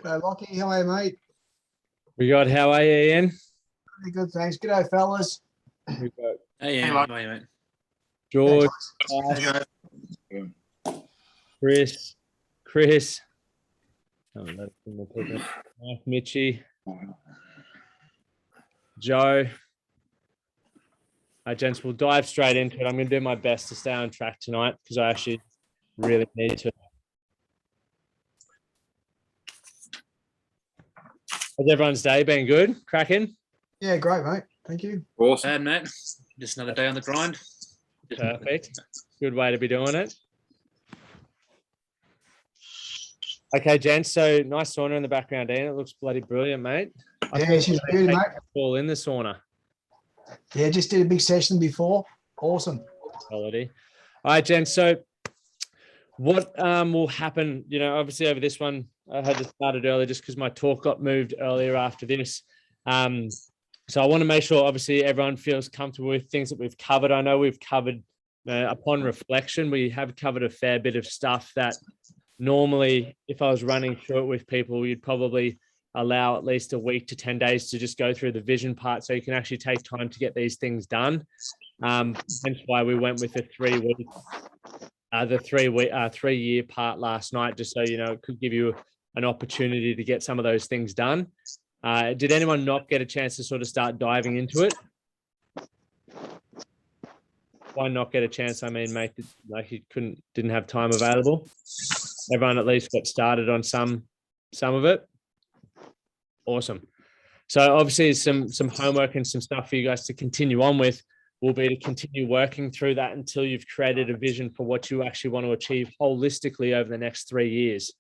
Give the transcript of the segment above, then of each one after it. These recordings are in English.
G'day, Lockie. How are you, mate? We got how are you, Ian? Pretty good, thanks. G'day, fellas. We got Hey, Ian, how are you, mate? George, Thanks, Chris. Oh, that's Mike, Mitchie, Joe. Gents, we'll dive straight into it. I'm going to do my best to stay on track tonight because I actually really need to. Has everyone's day been good? Cracking? Yeah, great, mate. Thank you. Awesome. Bad, mate. Just another day on the grind. Perfect. Good way to be doing it. Okay, gents. So nice sauna in the background, Ian. It looks bloody brilliant, mate. Yeah, she's beauty, mate. All in the sauna. Yeah, just did a big session before. Awesome. Quality. All right, gents. So what will happen, obviously over this one, I had to start it early just because my talk got moved earlier after this. So I want to make sure, obviously, everyone feels comfortable with things that we've covered. I know we've covered, upon reflection, we have covered a fair bit of stuff that normally, if I was running through it with people, you'd probably allow at least a week to 10 days to just go through the vision part so you can actually take time to get these things done. Hence why we went with the 3 week, the 3 year part last night, just so, it could give you an opportunity to get some of those things done. Did anyone not get a chance to sort of start diving into it? Why not get a chance? I mean, mate, like you didn't have time available. Everyone at least got started on some of it. Awesome. So obviously some homework and some stuff for you guys to continue on with will be to continue working through that until you've created a vision for what you actually want to achieve holistically over the next 3 years.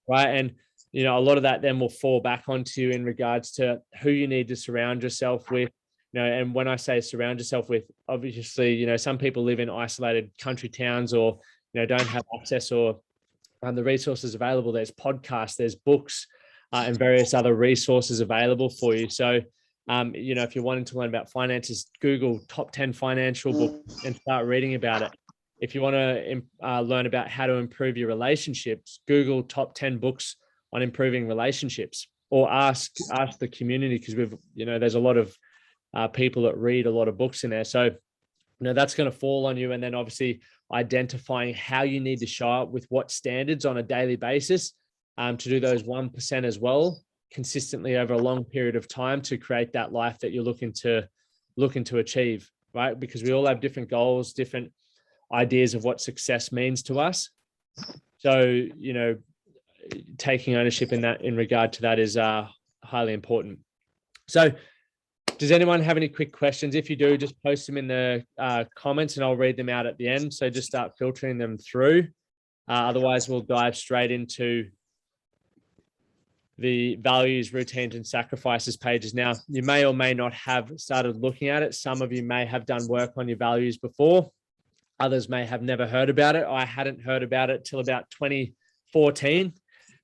Right. And, a lot of that then will fall back onto you in regards to who you need to surround yourself with, and when I say surround yourself with, obviously, some people live in isolated country towns or, don't have access or the resources available. There's podcasts, there's books, and various other resources available for you. So, if you're wanting to learn about finances, Google top 10 financial books and start reading about it. If you want to learn about how to improve your relationships, Google top 10 books on improving relationships, or ask the community, because there's a lot of people that read a lot of books in there. So, that's going to fall on you. And then obviously identifying how you need to show up with what standards on a daily basis to do those 1% as well, consistently over a long period of time to create that life that you're looking to achieve, right? Because we all have different goals, different ideas of what success means to us. So, taking ownership in regard to that is highly important. So does anyone have any quick questions? If you do, just post them in the comments and I'll read them out at the end. So just start filtering them through. Otherwise, we'll dive straight into the values, routines, and sacrifices pages. Now, you may or may not have started looking at it. Some of you may have done work on your values before. Others may have never heard about it. I hadn't heard about it till about 2014.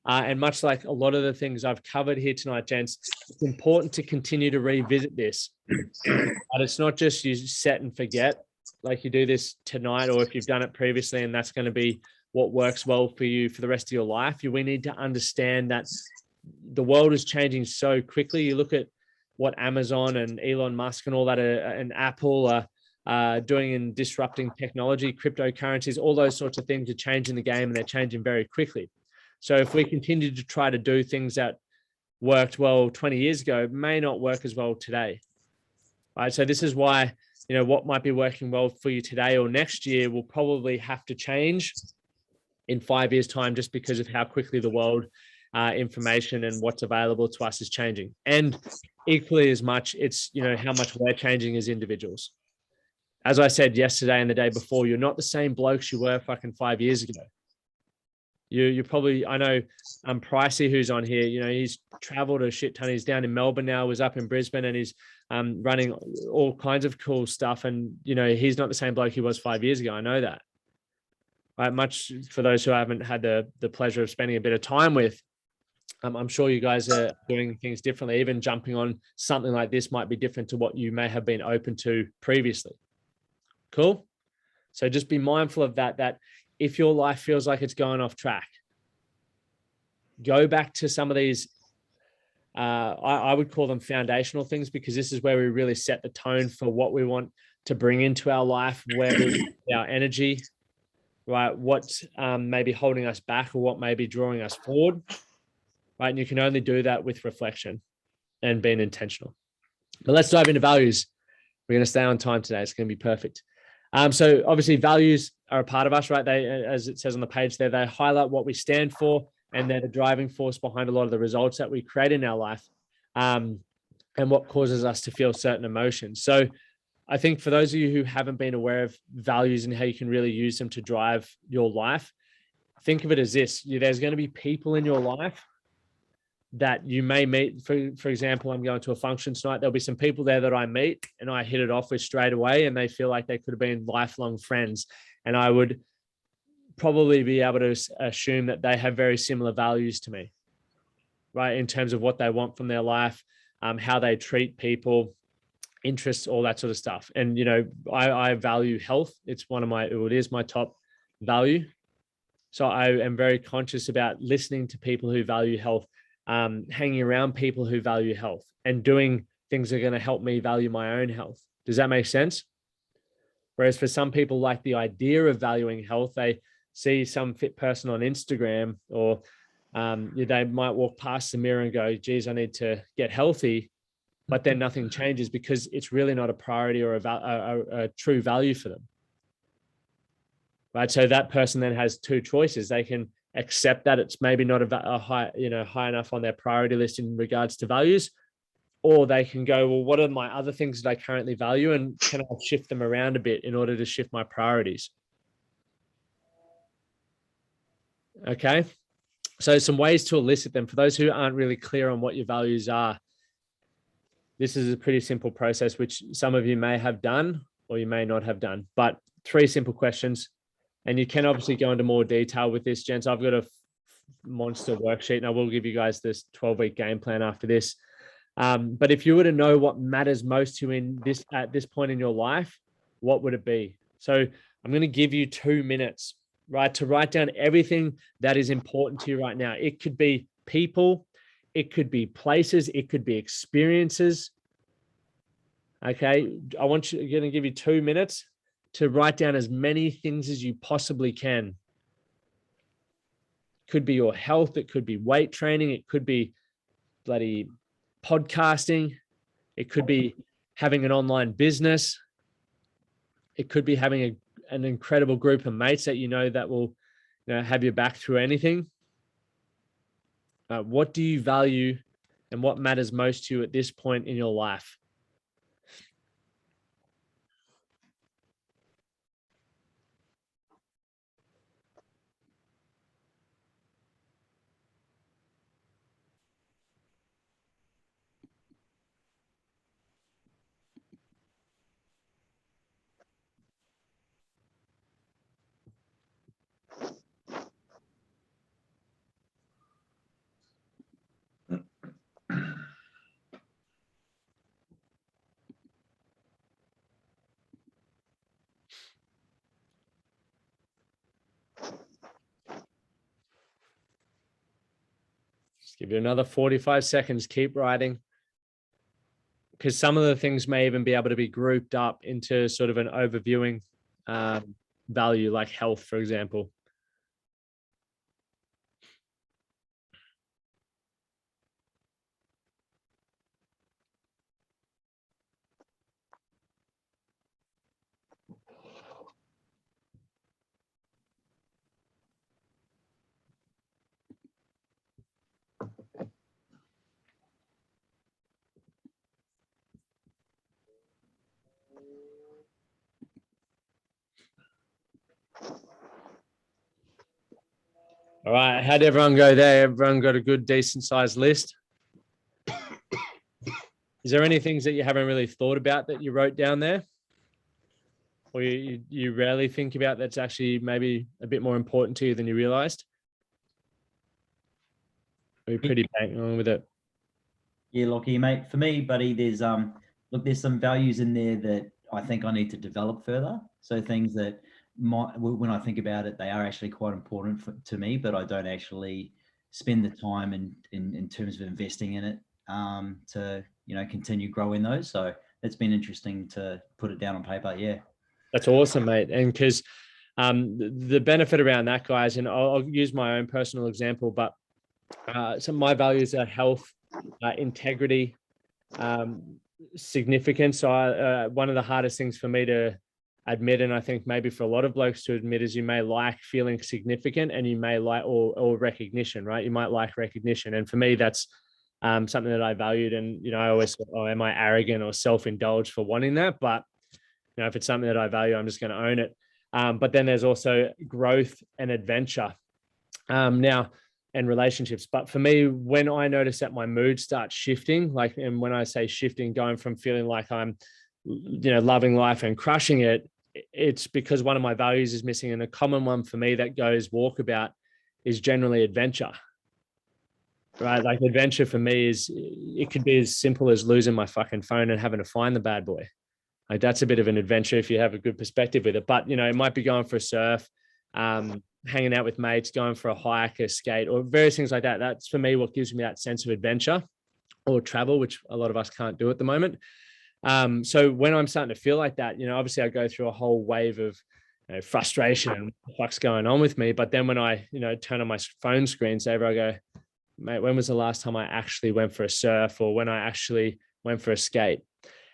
And much like a lot of the things I've covered here tonight, gents, it's important to continue to revisit this. But it's not just you set and forget, like you do this tonight, or if you've done it previously and that's going to be what works well for you for the rest of your life. We need to understand that the world is changing so quickly. You look at what Amazon and Elon Musk and all that and Apple are doing in disrupting technology, cryptocurrencies, all those sorts of things are changing the game, and they're changing very quickly. So if we continue to try to do things that worked well 20 years ago, it may not work as well today. Right. So this is why, what might be working well for you today or next year will probably have to change in 5 years' time, just because of how quickly the world information and what's available to us is changing. And equally as much, it's, how much we're changing as individuals. As I said yesterday and the day before, you're not the same blokes you were fucking 5 years ago. You probably, I know Pricey, who's on here, he's traveled a shit ton. He's down in Melbourne now, was up in Brisbane, and he's running all kinds of cool stuff. And, he's not the same bloke he was 5 years ago. I know that. Right. Much for those who haven't had the pleasure of spending a bit of time with, I'm sure you guys are doing things differently. Even jumping on something like this might be different to what you may have been open to previously. Cool. So just be mindful of that if your life feels like it's going off track, go back to some of these, I would call them foundational things, because this is where we really set the tone for what we want to bring into our life, where our energy, right? What's maybe holding us back or what may be drawing us forward, right? And you can only do that with reflection and being intentional. But let's dive into values. We're going to stay on time today. It's going to be perfect. So obviously values are a part of us, right? They, as it says on the page there, they highlight what we stand for, and they're the driving force behind a lot of the results that we create in our life, and what causes us to feel certain emotions. So I think for those of you who haven't been aware of values and how you can really use them to drive your life, think of it as this. There's going to be people in your life that you may meet. For example, I'm going to a function tonight. There'll be some people there that I meet and I hit it off with straight away, and they feel like they could have been lifelong friends. And I would probably be able to assume that they have very similar values to me, right? In terms of what they want from their life, how they treat people, interests, all that sort of stuff. And, I value health. It is my top value. So I am very conscious about listening to people who value health, hanging around people who value health, and doing things that are going to help me value my own health. Does that make sense? Whereas for some people, like the idea of valuing health, they see some fit person on Instagram, or they might walk past the mirror and go, geez, I need to get healthy. But then nothing changes because it's really not a priority or a true value for them. Right. So that person then has two choices. They can accept that it's maybe not a high enough on their priority list in regards to values, or they can go, well, what are my other things that I currently value, and can I shift them around a bit in order to shift my priorities? Okay. So some ways to elicit them. For those who aren't really clear on what your values are, this is a pretty simple process, which some of you may have done or you may not have done, but 3 simple questions. And you can obviously go into more detail with this, gents. I've got a monster worksheet, and I will give you guys this 12-week game plan after this. But if you were to know what matters most to you at this point in your life, what would it be? So I'm going to give you 2 minutes, right, to write down everything that is important to you right now. It could be people, it could be places, it could be experiences. Okay, I'm going to give you 2 minutes to write down as many things as you possibly can. Could be your health, it could be weight training, it could be bloody podcasting, it could be having an online business, it could be having an incredible group of mates that that will have your back through anything. What do you value and what matters most to you at this point in your life? Just give you another 45 seconds. Keep writing, because some of the things may even be able to be grouped up into sort of an overviewing value, like health, for example. All right, how'd everyone go there? Everyone got a good, decent sized list? Is there any things that you haven't really thought about that you wrote down there? Or you rarely think about that's actually maybe a bit more important to you than you realized? Are you pretty bang on with it? Yeah, Lockie, mate. For me, buddy, there's some values in there that I think I need to develop further. So things that when I think about it, they are actually quite important to me, but I don't actually spend the time in terms of investing in it to, continue growing those. So it's been interesting to put it down on paper. Yeah. That's awesome, mate. And because the benefit around that, guys, and I'll use my own personal example, but some of my values are health, integrity, significance. So one of the hardest things for me to admit, and I think maybe for a lot of blokes to admit, is you may like feeling significant and you may like or recognition, right? You might like recognition. And for me, that's something that I valued. And, I always thought, oh, am I arrogant or self-indulged for wanting that? But, if it's something that I value, I'm just going to own it. But then there's also growth and adventure now and relationships. But for me, when I notice that my mood starts shifting, and when I say shifting, going from feeling like I'm, loving life and crushing it, it's because one of my values is missing. And a common one for me that goes walkabout is generally adventure, right? Like adventure for me it could be as simple as losing my fucking phone and having to find the bad boy. Like that's a bit of an adventure if you have a good perspective with it. But, it might be going for a surf, hanging out with mates, going for a hike, a skate, or various things like that. That's for me what gives me that sense of adventure, or travel, which a lot of us can't do at the moment. So when I'm starting to feel like that, obviously I go through a whole wave of frustration and what the fuck's going on with me. But then when I, turn on my phone screensaver, I go, mate, when was the last time I actually went for a surf, or when I actually went for a skate?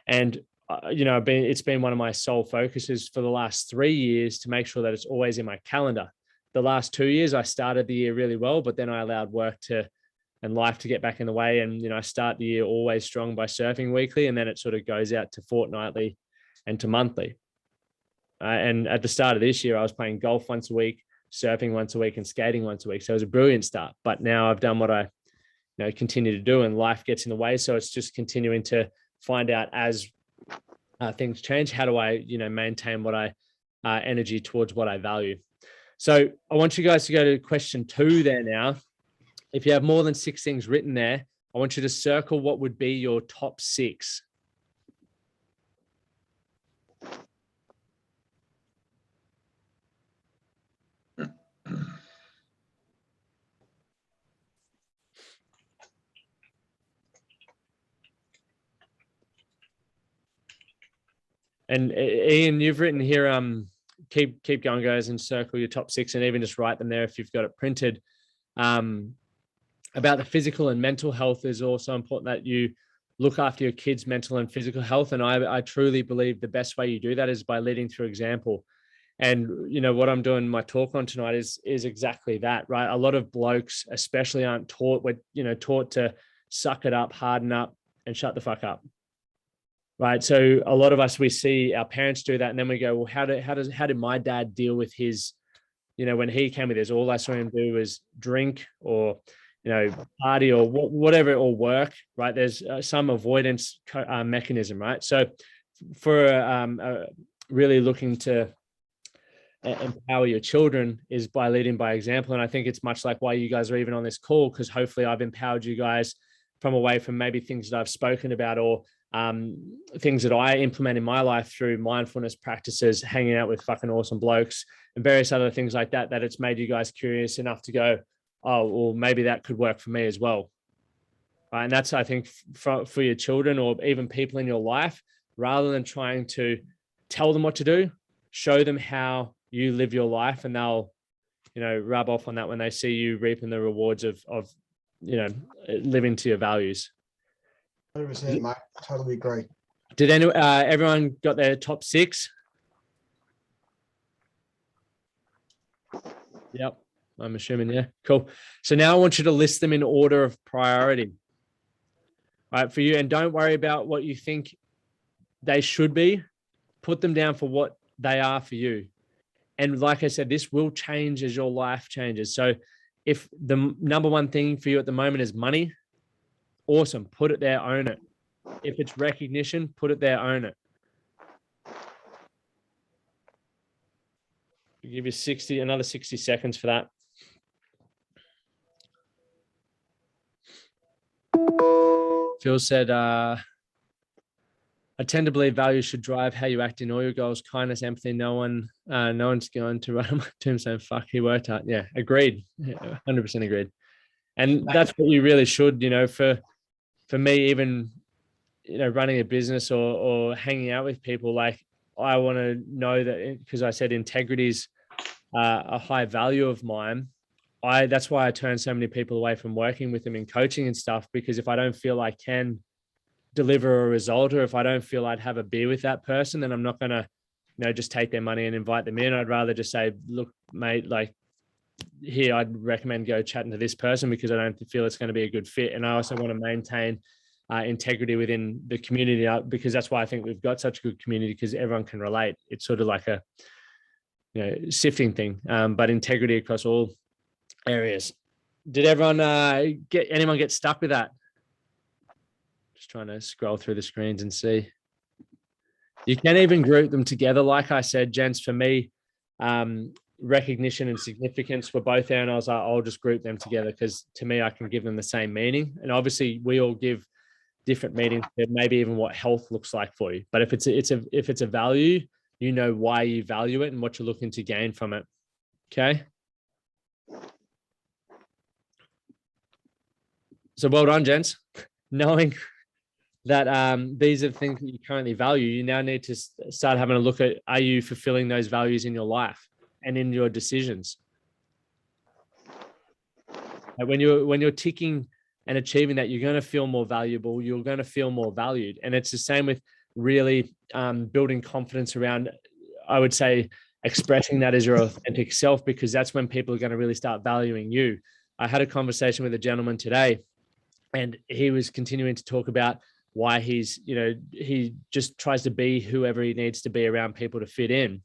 And it's been one of my sole focuses for the last 3 years to make sure that it's always in my calendar. The last 2 years, I started the year really well, but then I allowed work and life to get back in the way. And, I start the year always strong by surfing weekly, and then it sort of goes out to fortnightly and to monthly. And at the start of this year, I was playing golf once a week, surfing once a week, and skating once a week. So it was a brilliant start. But now I've done what I continue to do, and life gets in the way. So it's just continuing to find out as things change, how do I, maintain what I energy towards what I value. So I want you guys to go to question 2 there now. If you have more than 6 things written there, I want you to circle what would be your top 6. And Ian, you've written here, keep going, guys, and circle your top 6, and even just write them there if you've got it printed. About the physical and mental health is also important, that you look after your kids' mental and physical health. And I truly believe the best way you do that is by leading through example. And, what I'm doing my talk on tonight is exactly that, right? A lot of blokes especially aren't taught, taught to suck it up, harden up, and shut the fuck up. Right. So a lot of us, we see our parents do that, and then we go, well, how did my dad deal with his, when he came with this? All I saw him do was drink or, party or whatever, or work. Right. There's some avoidance mechanism. Right. So for really looking to empower your children is by leading by example. And I think it's much like why you guys are even on this call, because hopefully I've empowered you guys from away from maybe things that I've spoken about, or things that I implement in my life through mindfulness practices, hanging out with fucking awesome blokes, and various other things like that, that it's made you guys curious enough to go, oh, well, maybe that could work for me as well. Right? And that's, I think, for your children or even people in your life, rather than trying to tell them what to do, show them how you live your life, and they'll, rub off on that when they see you reaping the rewards of living to your values. 100%, mate. Totally agree. Did everyone got their top 6? Yep, I'm assuming, yeah. Cool. So now I want you to list them in order of priority. All right, for you, and don't worry about what you think they should be. Put them down for what they are for you. And like I said, this will change as your life changes. So if the number one thing for you at the moment is money, awesome. Put it there, own it. If it's recognition, put it there, own it. I'll give you another 60 seconds for that. Phil said, I tend to believe values should drive how you act in all your goals, kindness, empathy. No one's going to run on my tombstone. Fuck, he worked hard. Yeah, agreed. 100% agreed. And that's what you really should, for me, even, running a business or hanging out with people, like I want to know that, because I said integrity is a high value of mine. That's why I turn so many people away from working with them in coaching and stuff, because if I don't feel I can deliver a result, or if I don't feel I'd have a beer with that person, then I'm not going to, just take their money and invite them in. I'd rather just say, look, mate, like, here, I'd recommend go chatting to this person because I don't feel it's going to be a good fit. And I also want to maintain integrity within the community, because that's why I think we've got such a good community, because everyone can relate. It's sort of like a, sifting thing, but integrity across all areas. Did everyone anyone get stuck with that? Just trying to scroll through the screens and see. You can even group them together. Like I said, gents, for me, recognition and significance were both there, and I was like, I'll just group them together because to me, I can give them the same meaning. And obviously, we all give different meanings to maybe even what health looks like for you. But if it's a value, you know why you value it and what you're looking to gain from it. Okay. So well done, gents. Knowing that these are the things that you currently value, you now need to start having a look at, are you fulfilling those values in your life and in your decisions? And when you're ticking and achieving that, you're going to feel more valuable. You're going to feel more valued. And it's the same with really building confidence around, I would say, expressing that as your authentic self, because that's when people are going to really start valuing you. I had a conversation with a gentleman today, and he was continuing to talk about why he just tries to be whoever he needs to be around people to fit in.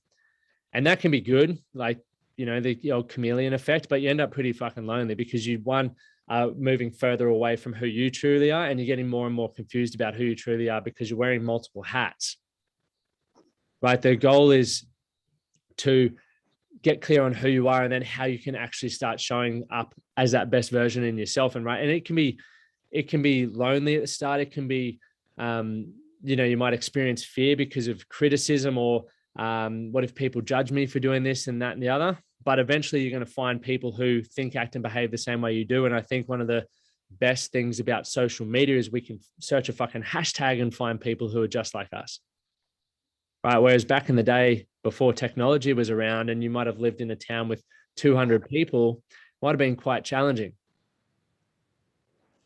And that can be good, like, the old chameleon effect, but you end up pretty fucking lonely because moving further away from who you truly are, and you're getting more and more confused about who you truly are because you're wearing multiple hats, right? The goal is to get clear on who you are and then how you can actually start showing up as that best version in yourself. And it can be lonely at the start. It can be, you might experience fear because of criticism, or what if people judge me for doing this and that and the other. But eventually you're going to find people who think, act, and behave the same way you do. And I think one of the best things about social media is we can search a fucking hashtag and find people who are just like us. Right. Whereas back in the day, before technology was around, and you might have lived in a town with 200 people, might have been quite challenging.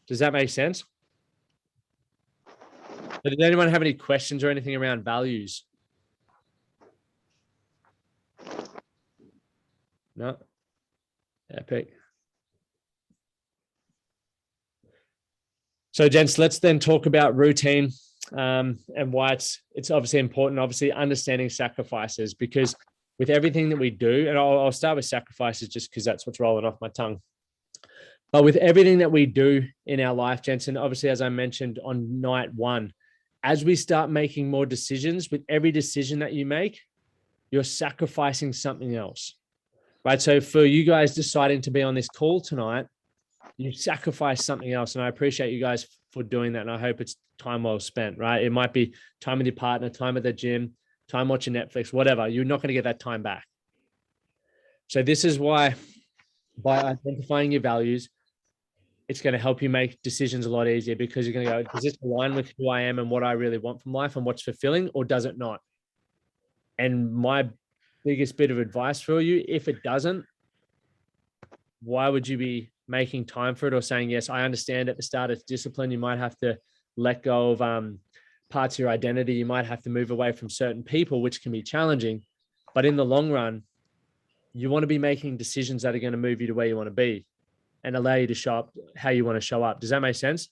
Does that make sense? But did anyone have any questions or anything around values? No? Epic. So, gents, let's then talk about routine and why it's obviously important. Obviously, understanding sacrifices, because with everything that we do, and I'll start with sacrifices just because that's what's rolling off my tongue. But with everything that we do in our life, gents, and obviously, as I mentioned on night one, as we start making more decisions, with every decision that you make, you're sacrificing something else, right? So for you guys deciding to be on this call tonight, you sacrifice something else. And I appreciate you guys for doing that. And I hope it's time well spent, right? It might be time with your partner, time at the gym, time watching Netflix, whatever. You're not going to get that time back. So this is why, by identifying your values, it's going to help you make decisions a lot easier, because you're going to go, does this align with who I am and what I really want from life and what's fulfilling, or does it not? And my biggest bit of advice for you, if it doesn't, why would you be making time for it or saying yes? I understand at the start it's discipline. You might have to let go of parts of your identity. You might have to move away from certain people, which can be challenging. But in the long run, you want to be making decisions that are going to move you to where you want to be and allow you to show up how you want to show up. Does that make sense?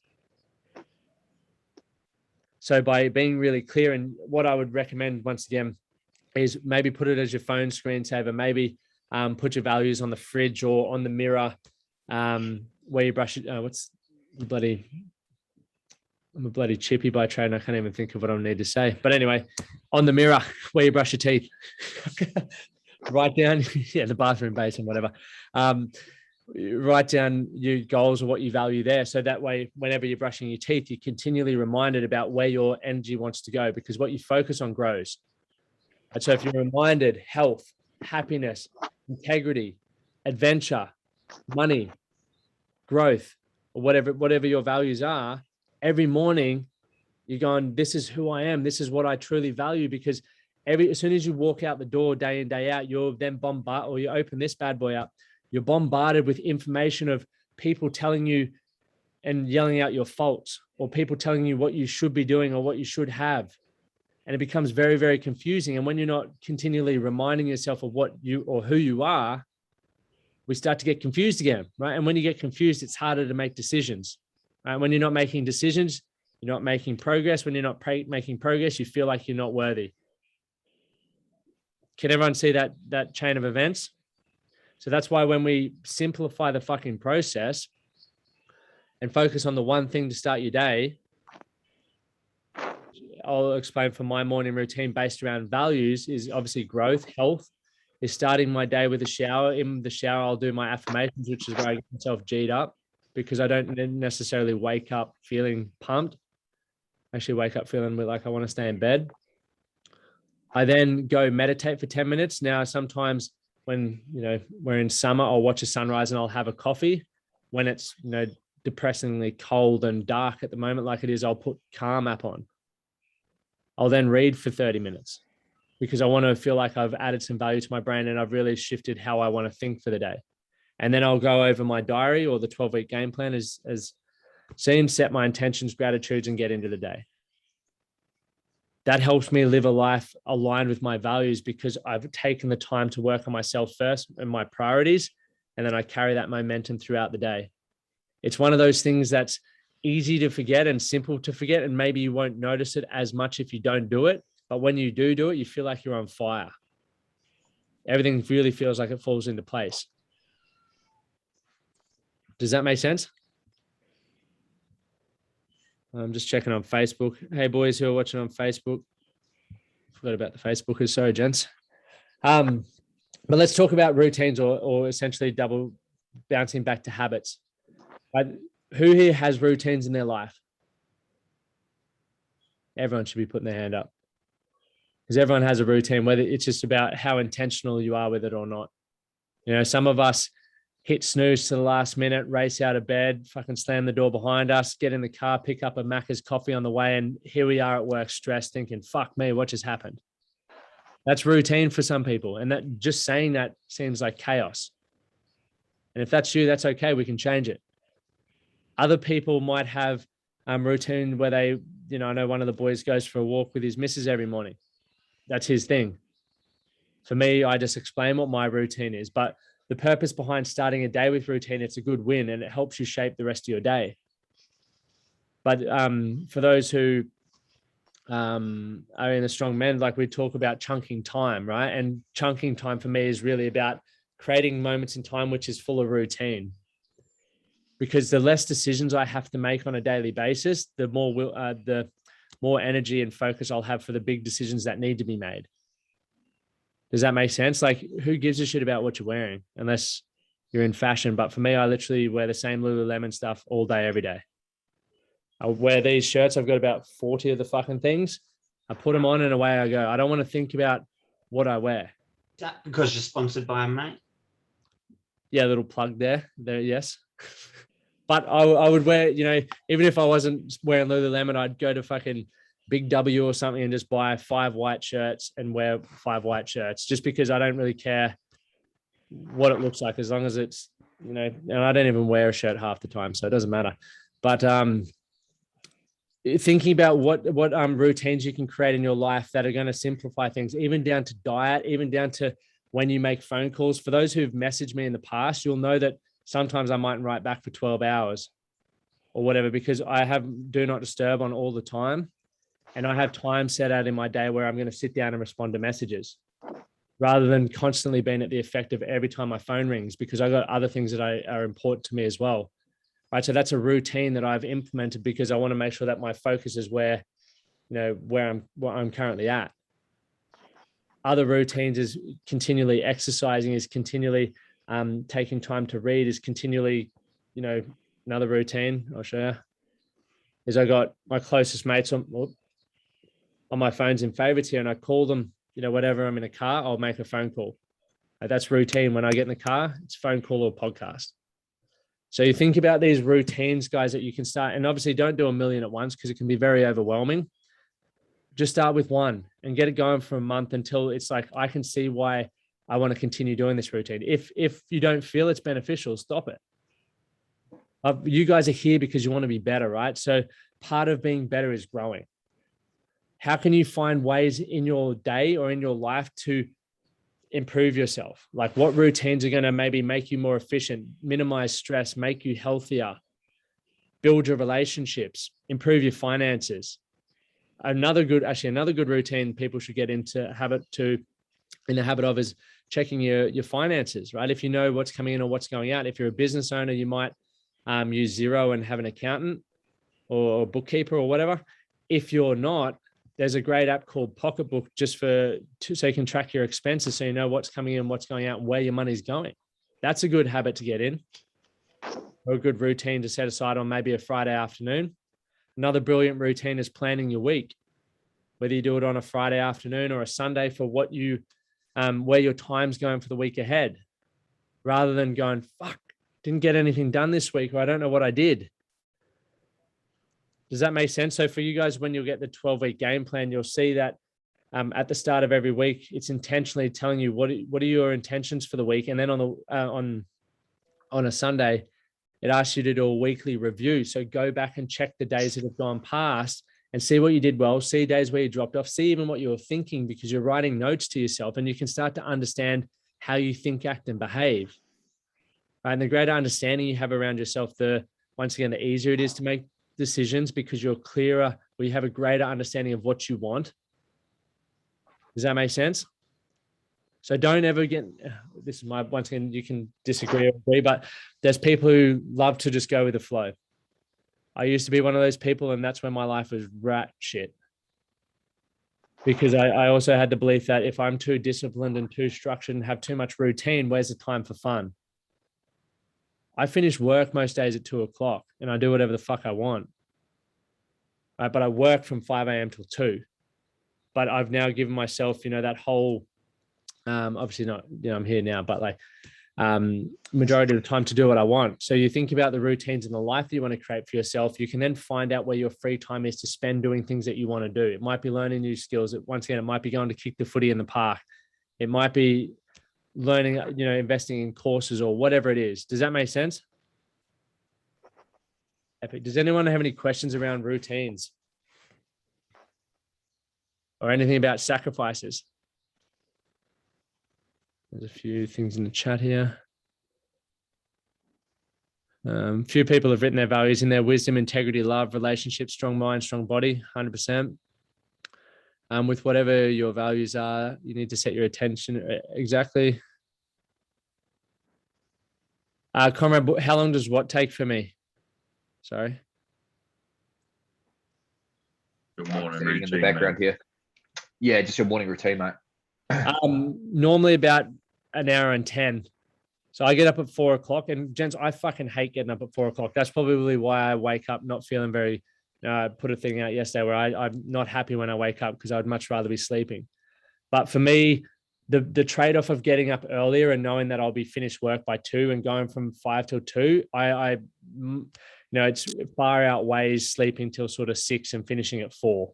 So by being really clear, and what I would recommend once again is maybe put it as your phone screensaver, maybe put your values on the fridge or on the mirror where you brush it. I'm a bloody chippy by trade, and I can't even think of what I need to say. But anyway, on the mirror where you brush your teeth, write down, the bathroom basin, whatever. Write down your goals or what you value there. So that way, whenever you're brushing your teeth, you're continually reminded about where your energy wants to go, because what you focus on grows. And so if you're reminded health, happiness, integrity, adventure, money, growth or whatever your values are, every morning you're going, this is who I am. This is what I truly value, because as soon as you walk out the door day in, day out, you're then bombarded, or you open this bad boy up, you're bombarded with information of people telling you and yelling out your faults, or people telling you what you should be doing or what you should have. And it becomes very, very confusing. And when you're not continually reminding yourself of what you or who you are, we start to get confused again, right? And when you get confused, it's harder to make decisions, right? When you're not making decisions, you're not making progress. When you're not making progress, you feel like you're not worthy. Can everyone see that chain of events? So that's why when we simplify the fucking process and focus on the one thing to start your day, I'll explain for my morning routine based around values is obviously growth, health, is starting my day with a shower. In the shower, I'll do my affirmations, which is where I get myself G'd up, because I don't necessarily wake up feeling pumped. I actually wake up feeling like I want to stay in bed. I then go meditate for 10 minutes. Now, sometimes when, we're in summer, I'll watch a sunrise and I'll have a coffee. When it's, depressingly cold and dark at the moment, like it is, I'll put Calm app on. I'll then read for 30 minutes because I want to feel like I've added some value to my brain and I've really shifted how I want to think for the day. And then I'll go over my diary or the 12-week game plan as seen, set my intentions, gratitudes, and get into the day. That helps me live a life aligned with my values because I've taken the time to work on myself first and my priorities, and then I carry that momentum throughout the day. It's one of those things that's easy to forget and simple to forget, and maybe you won't notice it as much if you don't do it. But when you do it, you feel like you're on fire. Everything really feels like it falls into place. Does that make sense? I'm just checking on Facebook. Hey, boys who are watching on Facebook. Forgot about the Facebookers. Sorry, gents. But let's talk about routines or essentially double bouncing back to habits. Who here has routines in their life? Everyone should be putting their hand up because everyone has a routine, whether it's just about how intentional you are with it or not. Some of us hit snooze to the last minute, race out of bed, fucking slam the door behind us, get in the car, pick up a Macca's coffee on the way, and here we are at work stressed thinking, fuck me, what just happened? That's routine for some people. And that just saying that seems like chaos. And if that's you, that's okay. We can change it. Other people might have routine where they, I know one of the boys goes for a walk with his missus every morning. That's his thing. For me, I just explain what my routine is. But the purpose behind starting a day with routine, it's a good win and it helps you shape the rest of your day. But for those who are in the strong men, like we talk about chunking time, right? And chunking time for me is really about creating moments in time which is full of routine. Because the less decisions I have to make on a daily basis, the more energy and focus I'll have for the big decisions that need to be made. Does that make sense? Like, who gives a shit about what you're wearing unless you're in fashion? But for me, I literally wear the same Lululemon stuff all day, every day. I wear these shirts. I've got about 40 of the fucking things. I put them on and away I go. I don't want to think about what I wear. Is that because you're sponsored by a mate? Yeah, a little plug there, yes. But I would wear, even if I wasn't wearing Lululemon, I'd go to fucking Big W or something and just buy 5 white shirts and wear 5 white shirts just because I don't really care what it looks like as long as it's, and I don't even wear a shirt half the time, so it doesn't matter. But thinking about what routines you can create in your life that are going to simplify things, even down to diet, even down to when you make phone calls. For those who've messaged me in the past, you'll know that sometimes I mightn't write back for 12 hours or whatever, because I have do not disturb on all the time. And I have time set out in my day where I'm going to sit down and respond to messages rather than constantly being at the effect of every time my phone rings, because I got other things that are important to me as well. Right. So that's a routine that I've implemented because I want to make sure that my focus is where I'm currently at. Other routines is continually exercising, is continually taking time to read, is continually, another routine I'll show you is I got my closest mates on my phones in favorites here, and I call them, whatever I'm in a car, I'll make a phone call. That's routine. When I get in the car, it's phone call or podcast. So you think about these routines, guys, that you can start, and obviously don't do a million at once because it can be very overwhelming. Just start with one and get it going for a month until it's like, I can see why I want to continue doing this routine. If you don't feel it's beneficial, stop it. You guys are here because you want to be better, right? So part of being better is growing. How can you find ways in your day or in your life to improve yourself? Like what routines are going to maybe make you more efficient, minimize stress, make you healthier, build your relationships, improve your finances. Another good routine people should get in the habit of is checking your finances, right? If you know what's coming in or what's going out. If you're a business owner, you might use Xero and have an accountant or bookkeeper or whatever. If you're not, there's a great app called Pocketbook so you can track your expenses, so you know what's coming in, what's going out, and where your money's going. That's a good habit to get in, or a good routine to set aside on maybe a Friday afternoon. Another brilliant routine is planning your week, whether you do it on a Friday afternoon or a Sunday for what you, where your time's going for the week ahead, rather than going, fuck, didn't get anything done this week, or I don't know what I did. Does that make sense? So for you guys, when you'll get the 12-week game plan, you'll see that at the start of every week, it's intentionally telling you what are your intentions for the week. And then on a Sunday, it asks you to do a weekly review. So go back and check the days that have gone past and see what you did well, see days where you dropped off, see even what you were thinking, because you're writing notes to yourself and you can start to understand how you think, act, and behave. Right? And the greater understanding you have around yourself, once again, the easier it is to make decisions, because you're clearer, or you have a greater understanding of what you want. Does that make sense? So don't ever this is once again, you can disagree or agree, but there's people who love to just go with the flow. I used to be one of those people, and that's when my life was rat shit. Because I also had the belief that if I'm too disciplined and too structured and have too much routine, where's the time for fun? I finish work most days at 2:00 and I do whatever the fuck I want. Right? But I work from 5 a.m. till 2. But I've now given myself, that whole, obviously not, I'm here now, but like majority of the time to do what I want. So you think about the routines in the life that you want to create for yourself. You can then find out where your free time is to spend doing things that you want to do. It might be learning new skills. Once again, it might be going to kick the footy in the park. It might be learning, investing in courses or whatever it is. Does that make sense? Epic. Does anyone have any questions around routines or anything about sacrifices? There's a few things in the chat here. Few people have written their values in there: wisdom, integrity, love, relationship, strong mind, strong body, 100%. With whatever your values are, you need to set your attention exactly. Conrad, how long does what take for me? Sorry. Good morning Sitting routine, in the background mate. here. Yeah, just your morning routine, mate. Normally about an hour and 10. So I get up at 4:00, and gents, I fucking hate getting up at 4:00. That's probably why I wake up not feeling very, I put a thing out yesterday where I'm not happy when I wake up, because I'd much rather be sleeping. But for me, the trade-off of getting up earlier and knowing that I'll be finished work by 2 and going from 5 till 2, it's far outweighs sleeping till sort of 6 and finishing at 4.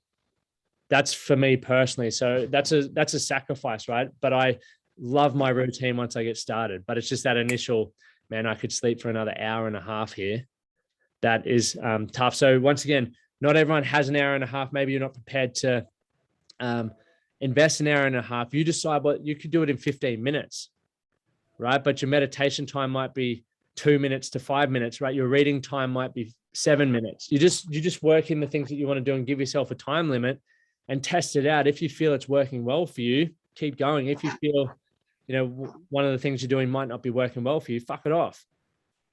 That's for me personally. So that's a sacrifice, right? But I love my routine once I get started. But it's just that initial, man, I could sleep for another hour and a half here. That is tough. So once again, not everyone has an hour and a half. Maybe you're not prepared to invest an hour and a half. You decide what you could do it in 15 minutes, right? But your meditation time might be 2 minutes to 5 minutes, right? Your reading time might be 7 minutes. You just work in the things that you want to do and give yourself a time limit and test it out. If you feel it's working well for you, keep going. If you feel, one of the things you're doing might not be working well for you, fuck it off.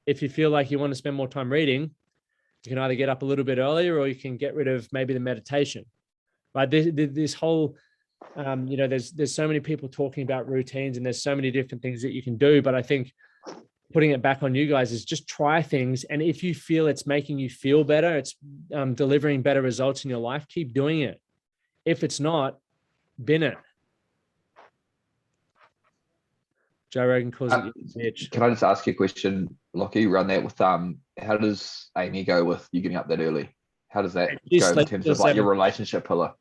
If you feel like you want to spend more time reading, you can either get up a little bit earlier, or you can get rid of maybe the meditation, right? This whole, there's so many people talking about routines, and there's so many different things that you can do. But I think putting it back on you guys is just try things. And if you feel it's making you feel better, it's delivering better results in your life, keep doing it. If it's not, bin it. Joe Rogan calls Um, it bitch. Can I just ask you a question, Lockie? Run that with how does Amy go with you getting up that early? How does that She go in sleeps terms till of like your 7. relationship pillar?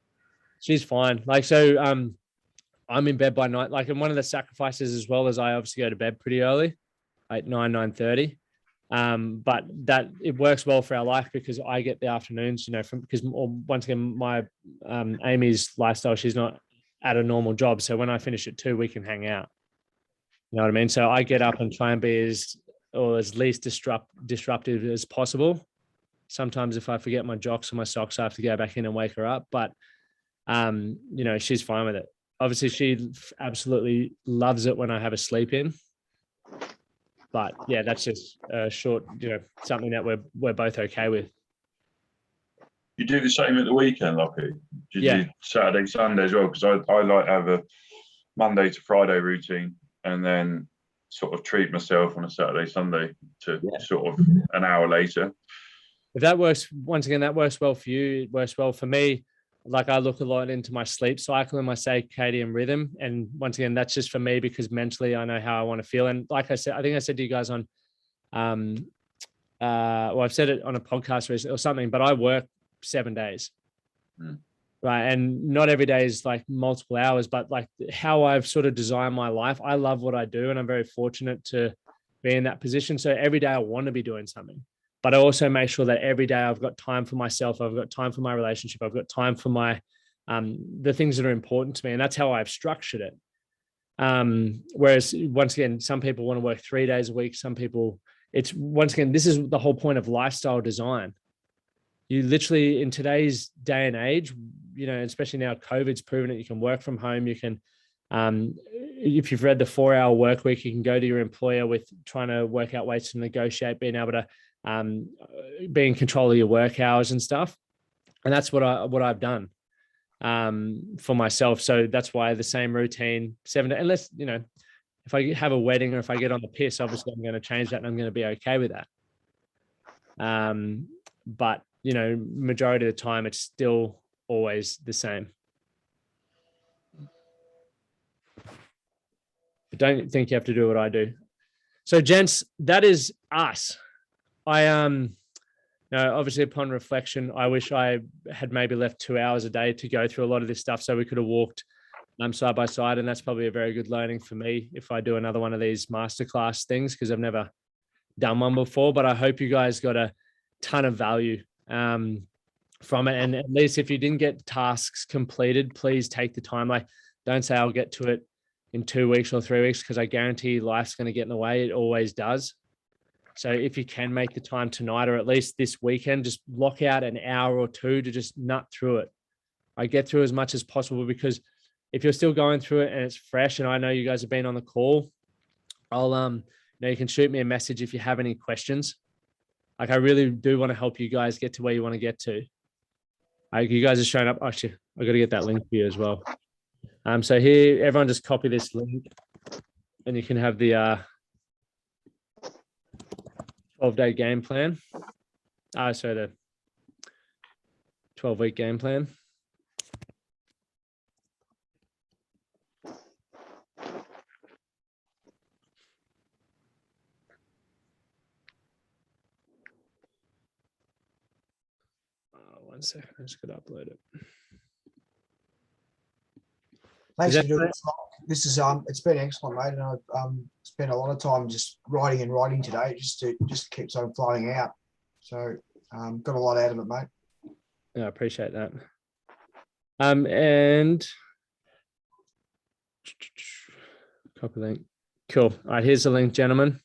She's fine. Like, so I'm in bed by night. Like, and one of the sacrifices as well as I obviously go to bed pretty early, like 9:30. But that it works well for our life because I get the afternoons, you know, because once again, my Amy's lifestyle, she's not at a normal job. So when I finish at 2, we can hang out. You know what I mean? So I get up and try and be as least disruptive as possible. Sometimes if I forget my jocks or my socks, I have to go back in and wake her up. But you know, she's fine with it. Obviously, she absolutely loves it when I have a sleep in. But yeah, that's just a short, you know, something that we're both okay with. You do the same at the weekend, Lockie? Do you Yeah. do Saturday, Sunday as well? Because I like to have a Monday to Friday routine and then sort of treat myself on a Saturday, Sunday to sort of an hour later. If that works, once again, that works well for you. It works well for me. Like I look a lot into my sleep cycle and my circadian rhythm. And once again, that's just for me because mentally I know how I want to feel. And like I said, I think I said to you guys on, well, I've said it on a podcast recently or something, but I work 7 days. Right. And not every day is like multiple hours, but like how I've sort of designed my life. I love what I do and I'm very fortunate to be in that position. So every day I want to be doing something. But I also make sure that every day I've got time for myself. I've got time for my relationship. I've got time for my, the things that are important to me. And that's how I've structured it. Whereas once again, some people want to work 3 days a week. Some people, it's once again, this is the whole point of lifestyle design. You literally in today's day and age, you know, especially now COVID's proven that you can work from home. You can, if you've read the 4-hour work week, you can go to your employer with trying to work out ways to negotiate, being able to be in control of your work hours and stuff. And that's what I've done for myself. So that's why the same routine, 7 days, unless, you know, if I have a wedding or if I get on the piss, obviously I'm going to change that and I'm going to be okay with that. But, you know, majority of the time, it's still always the same. But don't think you have to do what I do. So gents, that is us. Obviously upon reflection, I wish I had maybe left 2 hours a day to go through a lot of this stuff so we could have walked side by side. And that's probably a very good learning for me if I do another one of these masterclass things, because I've never done one before, but I hope you guys got a ton of value from it. And at least if you didn't get tasks completed, please take the time. Like, don't say I'll get to it in 2 weeks or 3 weeks, because I guarantee life's going to get in the way. It always does. So if you can make the time tonight, or at least this weekend, just block out an hour or two to just nut through it. I get through as much as possible, because if you're still going through it and it's fresh, and I know you guys have been on the call, I'll, you can shoot me a message if you have any questions. Like, I really do want to help you guys get to where you want to get to. You guys are showing up. Actually, I got to get that link for you as well. So here, everyone just copy this link and you can have the 12-day game plan. So the 12-week game plan. One second, I just got to upload it. Thanks for doing this. This is it's been excellent, mate, and I've spent a lot of time just writing today, just keeps on flowing out. So got a lot out of it, mate. Yeah, I appreciate that. And copy link. Cool. All right, here's the link, gentlemen.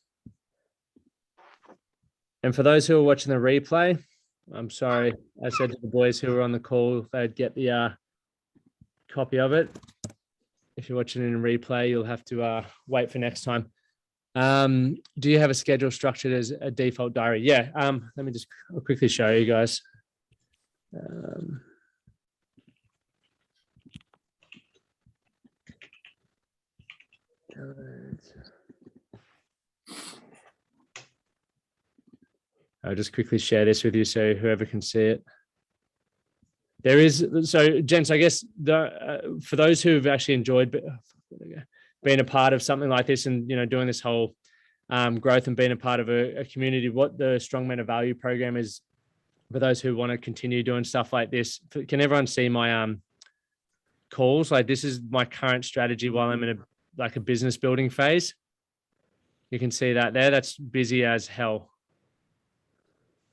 And for those who are watching the replay, I'm sorry, I said to the boys who were on the call, they'd get the copy of it. If you're watching it in replay, you'll have to wait for next time. Do you have a schedule structured as a default diary? Yeah. Let me just quickly show you guys. I'll just quickly share this with you so whoever can see it. There is, so gents, I guess for those who've actually enjoyed being a part of something like this and, doing this whole growth and being a part of a community, what the Strong Men of Value program is for those who want to continue doing stuff like this. Can everyone see my calls? Like, this is my current strategy while I'm in a business building phase. You can see that there. That's busy as hell.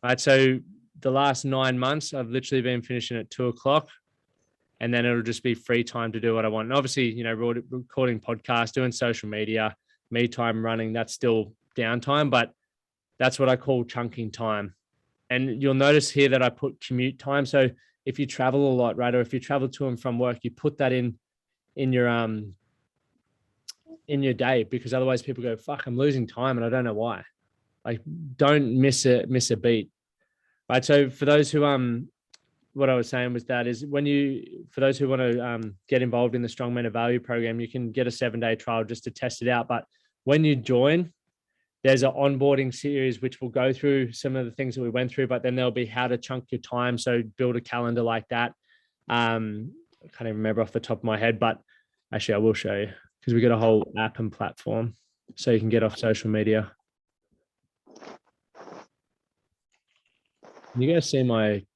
Right. So the last 9 months, I've literally been finishing at 2:00, and then it'll just be free time to do what I want. And obviously, recording podcasts, doing social media, me time running, that's still downtime, but that's what I call chunking time. And you'll notice here that I put commute time. So if you travel a lot, right, or if you travel to and from work, you put that in your day, because otherwise people go, fuck, I'm losing time and I don't know why. Like, don't miss a beat. Right. So for those who what I was saying was that is for those who want to get involved in the Strong Men of Value program, you can get a 7-day trial just to test it out. But when you join, there's an onboarding series which will go through some of the things that we went through, but then there'll be how to chunk your time. So build a calendar like that. I can't even remember off the top of my head, but actually I will show you, because we got a whole app and platform so you can get off social media. You guys see my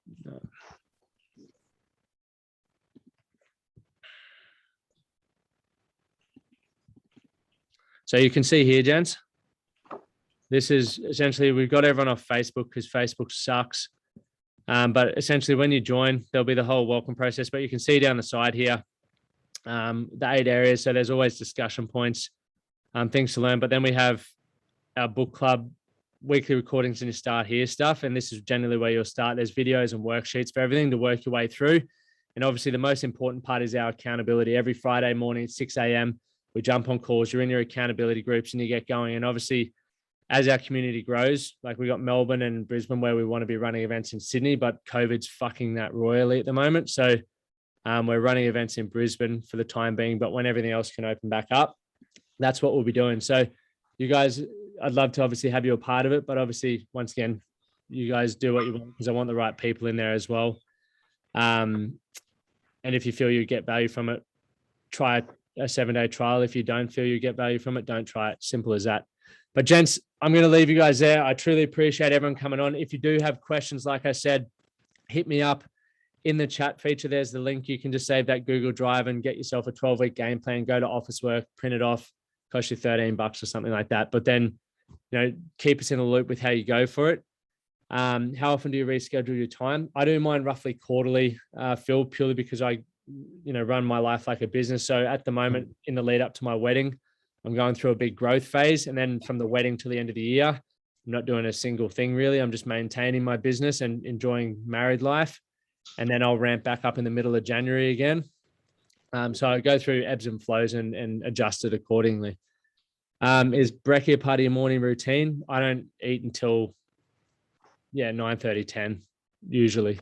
so you can see here, gents, this is essentially, we've got everyone off Facebook because Facebook sucks. But essentially when you join, there'll be the whole welcome process, but you can see down the side here, the 8 areas. So there's always discussion points, things to learn, but then we have our book club, weekly recordings and your start here stuff. And this is generally where you'll start. There's videos and worksheets for everything to work your way through. And obviously the most important part is our accountability. Every Friday morning at 6 a.m, we jump on calls, you're in your accountability groups and you get going. And obviously as our community grows, like we got Melbourne and Brisbane where we want to be running events in Sydney, but COVID's fucking that royally at the moment. So we're running events in Brisbane for the time being, but when everything else can open back up, that's what we'll be doing. So you guys, I'd love to obviously have you a part of it, but obviously once again, you guys do what you want, because I want the right people in there as well. And if you feel you get value from it, try a 7-day trial. If you don't feel you get value from it, don't try it. Simple as that. But gents, I'm going to leave you guys there. I truly appreciate everyone coming on. If you do have questions, like I said, hit me up in the chat feature. There's the link. You can just save that Google Drive and get yourself a 12-week game plan, go to Office Work, print it off, cost you $13 or something like that. But then, keep us in the loop with how you go for it. How often do you reschedule your time? I do mine roughly quarterly, Phil, purely because I, run my life like a business. So at the moment, in the lead up to my wedding, I'm going through a big growth phase. And then from the wedding to the end of the year, I'm not doing a single thing really. I'm just maintaining my business and enjoying married life. And then I'll ramp back up in the middle of January again. So I go through ebbs and flows and adjust it accordingly. Is brekkie a part of your morning routine? I don't eat until 9:30, 10 usually.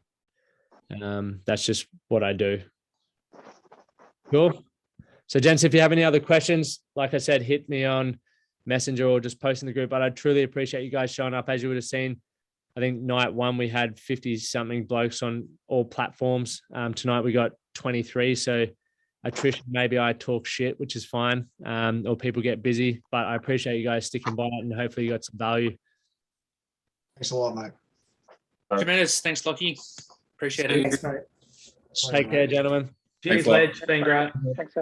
That's just what I do. Cool. So gents, if you have any other questions, like I said, hit me on Messenger or just post in the group. But I truly appreciate you guys showing up. As you would have seen, I think night 1 we had 50 something blokes on all platforms. Tonight we got 23. So attrition, maybe I talk shit, which is fine, or people get busy, but I appreciate you guys sticking by it and hopefully you got some value. Thanks a lot, mate. Tremendous. Thanks, Lockie. Appreciate it. Thanks, mate. Take care, gentlemen. Cheers, Ledge. Been great. Thanks.